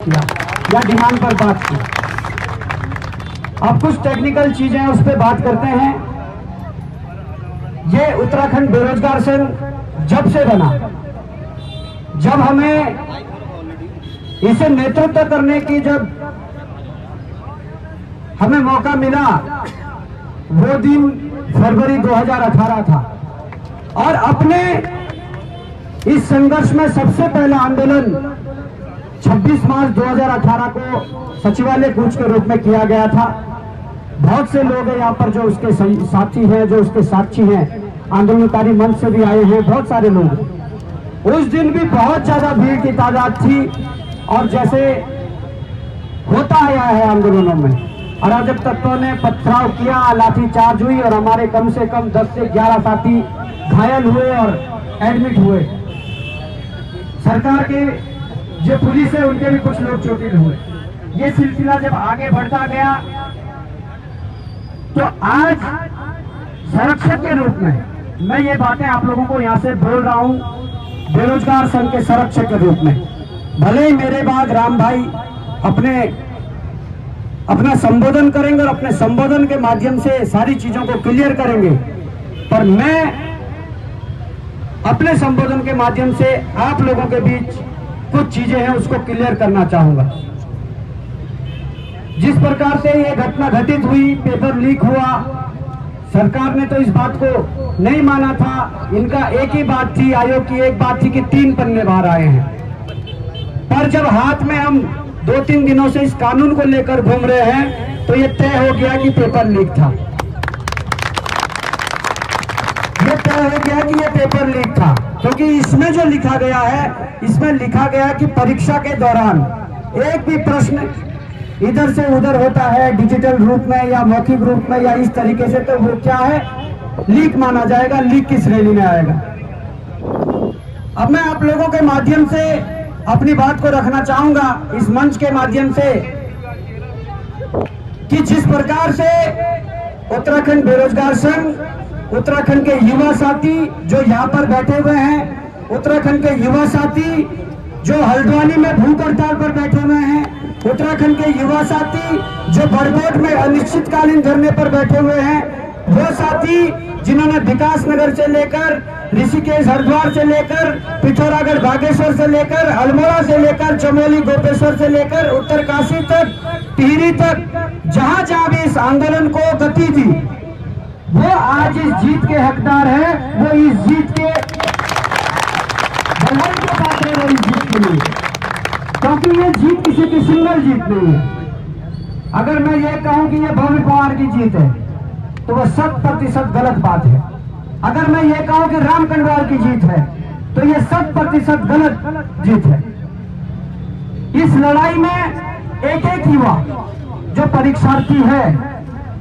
किया या डिमांड पर बात की। अब कुछ टेक्निकल चीजें उस पर बात करते हैं। ये उत्तराखंड बेरोजगार संघ जब से बना, जब हमें इसे नेतृत्व करने की जब हमें मौका मिला, वो दिन फरवरी 2018 था। और अपने इस संघर्ष में सबसे पहला आंदोलन 26 मार्च 2018 को सचिवालय कूच के रूप में किया गया था। बहुत से लोग हैं यहाँ पर जो उसके साथी हैं, जो उसके साक्षी हैं, आंदोलनकारी मंच से भी आए हैं, बहुत सारे लोग। उस दिन भी बहुत ज्यादा भीड़ की तादाद थी और जैसे होता आया है आंदोलनों में, अराजक तत्वों ने पथराव किया, लाठीचार्ज हुई और हमारे कम से कम 10 से 11 साथी घायल हुए और एडमिट हुए। सरकार के जो पुलिस है उनके भी कुछ लोग चोटिल हुए। ये सिलसिला जब आगे बढ़ता गया तो आज संरक्षक के रूप में मैं ये बातें आप लोगों को यहाँ से बोल रहा हूँ, बेरोजगार संघ के संरक्षक के रूप में। भले ही मेरे बाद राम भाई अपना संबोधन करेंगे और अपने संबोधन के माध्यम से सारी चीजों को क्लियर करेंगे, पर मैं अपने संबोधन के माध्यम से आप लोगों के बीच कुछ चीजें हैं उसको क्लियर करना चाहूंगा। जिस प्रकार से ये घटना घटित हुई, पेपर लीक हुआ, सरकार ने तो इस बात को नहीं माना था। इनका एक ही बात थी, आयोग की एक बात थी कि 3 पन्ने बाहर आए हैं। पर जब हाथ में हम 2-3 दिनों से इस कानून को लेकर घूम रहे हैं तो ये तय हो गया कि पेपर लीक था। ये तय हो गया कि ये पेपर लीक था, क्योंकि इसमें जो लिखा गया है, इसमें लिखा गया कि परीक्षा के दौरान एक भी प्रश्न इधर से उधर होता है डिजिटल रूप में या मौखिक रूप में या इस तरीके से, तो वो क्या है, लीक माना जाएगा, लीक की श्रेणी में आएगा। अब मैं आप लोगों के माध्यम से अपनी बात को रखना चाहूंगा इस मंच के माध्यम से कि जिस प्रकार से उत्तराखंड बेरोजगार संघ, उत्तराखंड के युवा साथी जो यहाँ पर बैठे हुए हैं, उत्तराखंड के युवा साथी जो हल्द्वानी में भूख हड़ताल पर बैठे हुए हैं, उत्तराखंड के युवा साथी जो बरगोट में अनिश्चितकालीन धरने पर बैठे हुए हैं, वो साथी जिन्होंने विकास नगर से लेकर ऋषिकेश हरिद्वार से लेकर पिथौरागढ़ बागेश्वर से लेकर अल्मोड़ा से लेकर चमोली गोपेश्वर से लेकर उत्तरकाशी तक, टिहरी तक, जहां जहां भी इस आंदोलन को गति दी, वो आज इस जीत के हकदार है। वो इस जीत के बधाई के पात्र है इस जीत के लिए, क्योंकि ये जीत किसी की सिंगल जीत नहीं है। अगर मैं ये कहूं कि ये भव्य पवार की जीत है तो वह 100% गलत बात है। अगर मैं ये कहूं कि राम कंडवाल की जीत है तो ये 100% गलत जीत है। इस लड़ाई में एक एक युवा जो परीक्षार्थी है,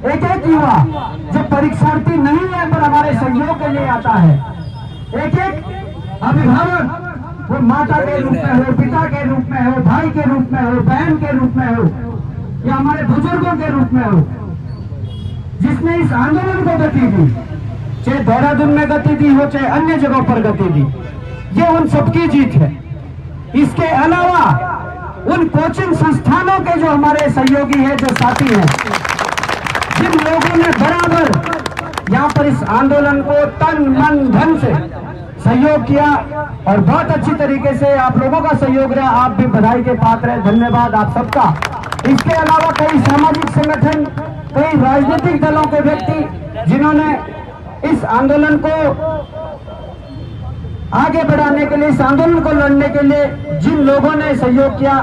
एक एक युवा जो परीक्षार्थी नहीं है पर हमारे सहयोग के लिए आता है, एक एक अभिभावक, वो माता के रूप में हो, पिता के रूप में हो, भाई के रूप में हो, बहन के रूप में हो या हमारे बुजुर्गों के रूप में हो, जिसने इस आंदोलन को गति दी, चाहे देहरादून में गति दी हो, चाहे अन्य जगहों पर गति दी, ये उन सबकी जीत है। इसके अलावा उन कोचिंग संस्थानों के जो हमारे सहयोगी हैं, जो साथी हैं, जिन लोगों ने बराबर यहाँ पर इस आंदोलन को तन मन धन से सहयोग किया और बहुत अच्छी तरीके से आप लोगों का सहयोग रहा, आप भी बधाई के पात्र हैं, धन्यवाद आप सबका। इसके अलावा कई सामाजिक संगठन, कई राजनीतिक दलों के व्यक्ति जिन्होंने इस आंदोलन को आगे बढ़ाने के लिए, इस आंदोलन को लड़ने के लिए जिन लोगों ने सहयोग किया,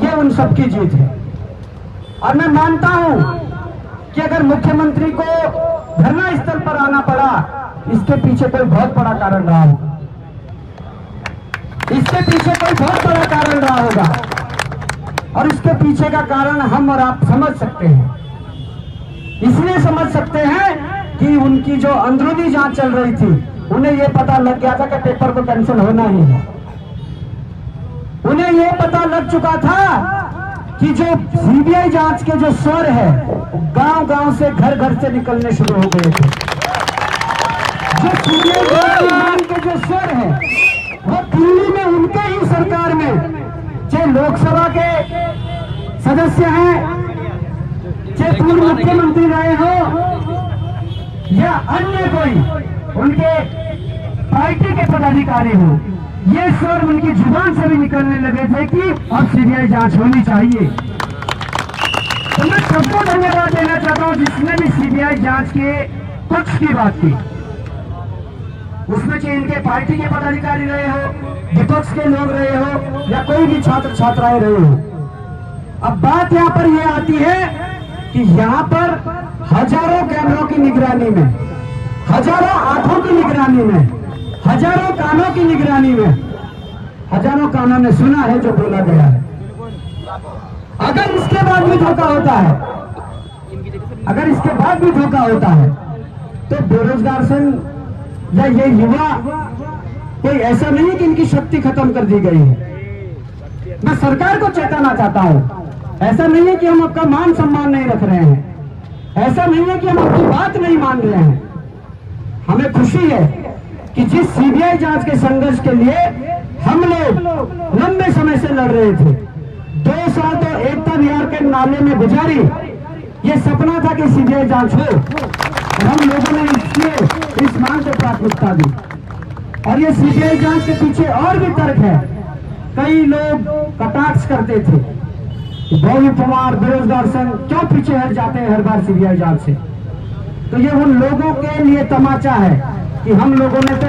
ये उन सबकी जीत है। और मैं मानता हूं कि अगर मुख्यमंत्री को धरना स्थल पर आना पड़ा, इसके पीछे कोई बहुत बड़ा कारण रहा होगा, इसके पीछे कोई बहुत बड़ा कारण रहा होगा और इसके पीछे का कारण हम और आप समझ सकते हैं। इसलिए समझ सकते हैं कि उनकी जो अंदरूनी जांच चल रही थी, उन्हें यह पता लग गया था कि पेपर को कैंसिल होना ही है। उन्हें यह पता लग चुका था कि जो सीबीआई जांच के जो स्वर है, गांव-गांव से, घर-घर से निकलने शुरू हो गए थे। जो सीबीआई जांच के जो स्वर है, वो दिल्ली में उनके ही सरकार में, चाहे लोकसभा के सदस्य हैं, चाहे पूर्व मुख्यमंत्री रहे हो या अन्य कोई उनके पार्टी के पदाधिकारी हो, ये स्वर उनकी जुबान से भी निकलने लगे थे कि अब सीबीआई जांच होनी चाहिए। तो मैं सबको धन्यवाद देना चाहता हूं जिसने भी सीबीआई जांच के पक्ष की बात की। उसमें चाहे इनके पार्टी के पदाधिकारी रहे हो, विपक्ष के लोग रहे हो या कोई भी छात्र छात्राएं रहे हो। अब बात यहाँ पर यह आती है कि यहाँ पर हजारों कैमरों की निगरानी में, हजारों आंखों की निगरानी में, हजारों कानों की निगरानी में, हजारों कानों ने सुना है जो बोला गया है। अगर इसके बाद भी धोखा होता है, अगर इसके बाद भी धोखा होता है तो बेरोजगार संघ या ये युवा कोई ऐसा नहीं है कि इनकी शक्ति खत्म कर दी गई है। मैं सरकार को चेताना चाहता हूं, ऐसा नहीं है कि हम आपका मान सम्मान नहीं रख रहे हैं, ऐसा नहीं है कि हम आपकी बात नहीं मान रहे हैं। हमें खुशी है कि जिस सीबीआई जांच के संघर्ष के लिए हम लोग लंबे समय से लड़ रहे थे, 2 साल तो एकता विहार के नाले में गुजारी, ये सपना था कि सीबीआई जांच हो, और हम लोगों ने इसलिए इस मांग को प्राथमिकता दी। और ये सीबीआई जांच के पीछे और भी तर्क है। कई लोग कटाक्ष करते थे, भौवी पवार बेरोजगार संघ क्यों पीछे हट जाते हैं हर बार सीबीआई जांच से। तो ये उन लोगों के लिए तमाचा है कि हम लोगों ने तो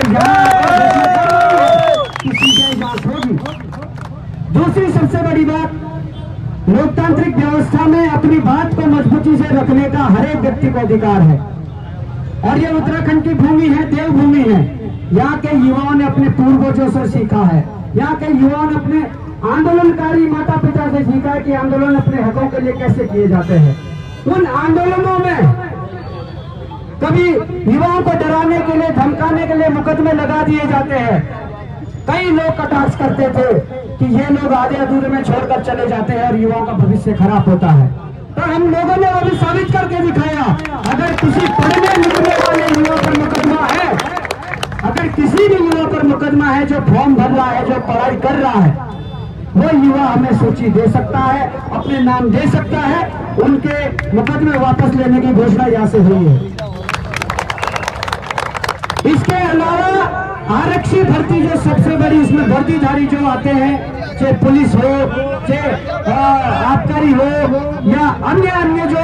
सीबीआई जांच होगी। दूसरी सबसे बड़ी बात, लोकतांत्रिक व्यवस्था में अपनी बात को मजबूती से रखने का हर एक व्यक्ति को अधिकार है। और ये उत्तराखंड की भूमि है, देवभूमि है। यहाँ के युवाओं ने अपने पूर्वजों से सीखा है, यहाँ के युवाओं ने अपने आंदोलनकारी माता पिता से सीखा है कि आंदोलन अपने हकों के लिए कैसे किए जाते हैं। उन आंदोलनों में कभी युवाओं को डराने के लिए, धमकाने के लिए मुकदमे लगा दिए जाते हैं। कई लोग कटाक्ष करते थे कि ये लोग आधे अधूरे में छोड़कर चले जाते हैं और युवाओं का भविष्य खराब होता है। तो हम लोगों ने वो भी साबित करके दिखाया। अगर किसी पढ़ने लिखने वाले युवा पर मुकदमा है, अगर किसी भी युवा पर मुकदमा है जो फॉर्म भर रहा है, जो पढ़ाई कर रहा है, वो युवा हमें सूची दे सकता है, अपने नाम दे सकता है, उनके मुकदमे वापस लेने की घोषणा यहाँ से हुई है। इसके अलावा आरक्षी भर्ती जो सबसे बड़ी, इसमें वर्दीधारी जो आते हैं, चाहे पुलिस हो, चाहे आबकारी हो या अन्य जो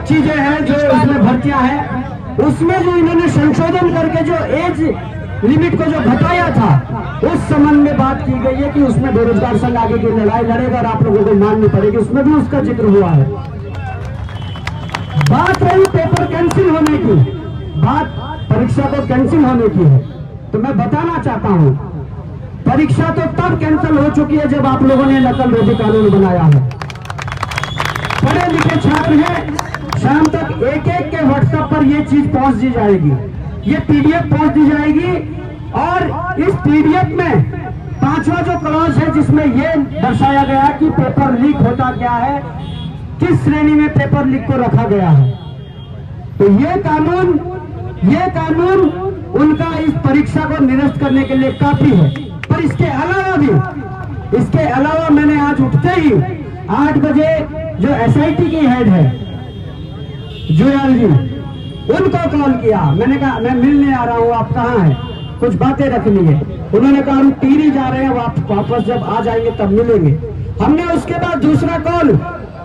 चीजें हैं जो इसमें भर्तियां हैं, उसमें जो इन्होंने संशोधन करके जो एज लिमिट को जो घटाया था, उस संबंध में बात की गई है कि उसमें बेरोजगार संघ आगे की लड़ाई लड़ेगा और आप लोगों को माननी पड़ेगी। उसमें भी उसका जिक्र हुआ है। बात रही पेपर कैंसिल होने की, बात परीक्षा को कैंसिल होने की है, तो मैं बताना चाहता हूं परीक्षा तो तब कैंसिल हो चुकी है जब आप लोगों ने नकल रोधी कानून बनाया है। पढ़े लिखे छात्र हैं, शाम तक एक एक के व्हाट्सएप पर यह चीज पहुंच दी जाएगी, ये पीडीएफ पहुंच दी जाएगी। और इस पीडीएफ में 5वां जो क्लॉज है जिसमें यह दर्शाया गया कि पेपर लीक होता क्या है, किस श्रेणी में पेपर लीक को रखा गया है। तो ये कानून उनका इस परीक्षा को निरस्त करने के लिए काफी है। पर इसके अलावा मैंने आज उठते ही 8 बजे जो एसआईटी की हेड है जुयाल जी, उनको कॉल किया। मैंने कहा मैं मिलने आ रहा हूँ, आप कहाँ हैं, कुछ बातें रखनी है। उन्होंने कहा हम टिहरी जा रहे हैं, वापस जब आ जाएंगे तब मिलेंगे। हमने उसके बाद दूसरा कॉल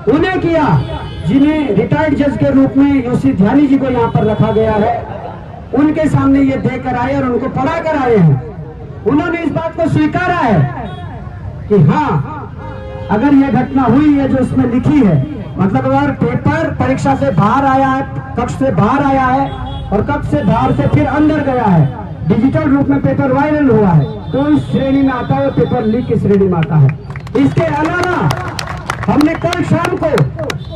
उन्हें किया जिन्हें रिटायर्ड जज के रूप में यूसी ध्यानी जी को यहाँ पर रखा गया है। उनके सामने ये देकर आए और उनको पढ़ा कर आए हैं। उन्होंने इस बात को स्वीकारा है कि हाँ, अगर ये घटना हुई है जो इसमें लिखी है, मतलब अगर पेपर परीक्षा से बाहर आया है, कक्ष से बाहर आया है और कक्ष से बाहर से फिर अंदर गया है, डिजिटल रूप में पेपर वायरल हुआ है, तो इस श्रेणी में आता है, पेपर लीक की श्रेणी में आता है। इसके अलावा हमने कल शाम को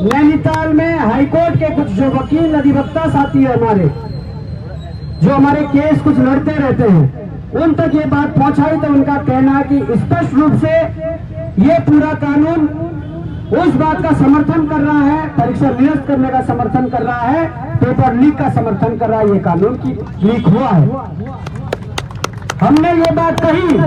नैनीताल में हाईकोर्ट के कुछ जो वकील अधिवक्ता साथी है हमारे, जो हमारे केस कुछ लड़ते रहते हैं, उन तक ये बात पहुंचाई तो उनका कहना है कि स्पष्ट रूप से ये पूरा कानून उस बात का समर्थन कर रहा है, परीक्षा निरस्त करने का समर्थन कर रहा है, पेपर लीक का समर्थन कर रहा है। ये कानून की लीक हुआ है। हमने ये बात कही